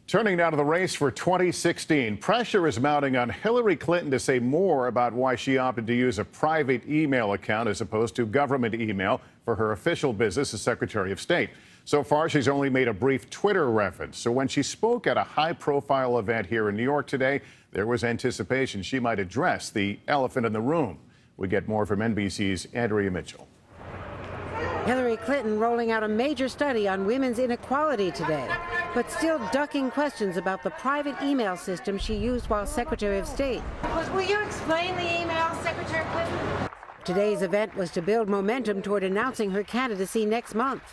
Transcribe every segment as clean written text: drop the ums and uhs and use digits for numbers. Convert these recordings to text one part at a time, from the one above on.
Turning now to the race for 2016, pressure is mounting on Hillary Clinton to say more about why she opted to use a private email account as opposed to government email for her official business as Secretary of State. So far, she's only made a brief Twitter reference. So when she spoke at a high-profile event here in New York today, there was anticipation she might address the elephant in the room. We get more from NBC's Andrea Mitchell. Hillary Clinton rolling out a major study on women's inequality today, but still ducking questions about the private email system she used while Secretary of State. Will you explain the email, Secretary Clinton? Today's event was to build momentum toward announcing her candidacy next month,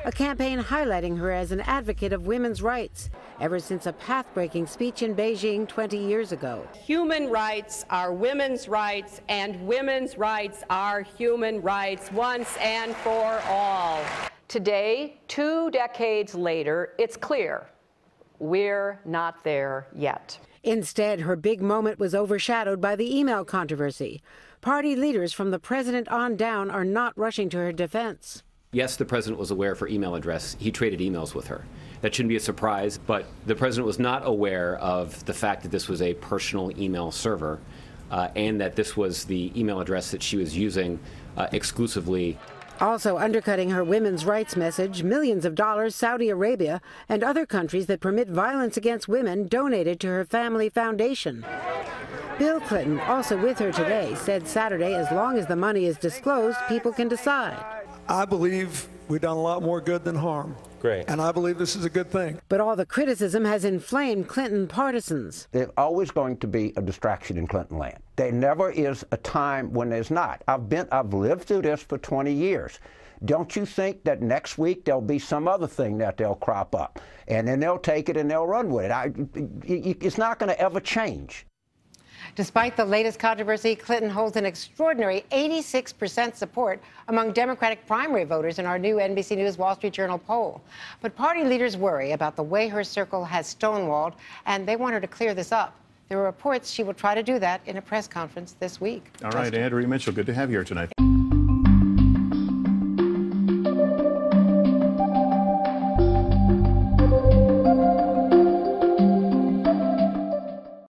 a campaign highlighting her as an advocate of women's rights, ever since a path-breaking speech in Beijing 20 years ago. Human rights are women's rights, and women's rights are human rights once and for all. Today, 2 decades later, it's clear we're not there yet. Instead, her big moment was overshadowed by the email controversy. Party leaders from the president on down are not rushing to her defense. Yes, the president was aware of her email address. He traded emails with her. That shouldn't be a surprise, but the president was not aware of the fact that this was a personal email server and that this was the email address that she was using exclusively. Also undercutting her women's rights message, millions of dollars Saudi Arabia and other countries that permit violence against women donated to her family foundation. Bill Clinton, also with her today, said Saturday as long as the money is disclosed, people can decide. I believe we've done a lot more good than harm. Great. And I believe this is a good thing. But all the criticism has inflamed Clinton partisans. There's always going to be a distraction in Clinton land. There never is a time when there's not. I've lived through this for 20 years. Don't you think that next week there'll be some other thing that they'll crop up, and then they'll take it and they'll run with it? It's not going to ever change. Despite the latest controversy, Clinton holds an extraordinary 86% support among Democratic primary voters in our new NBC News Wall Street Journal poll. But party leaders worry about the way her circle has stonewalled, and they want her to clear this up. There are reports she will try to do that in a press conference this week. All right, Andrea Mitchell, good to have you here tonight.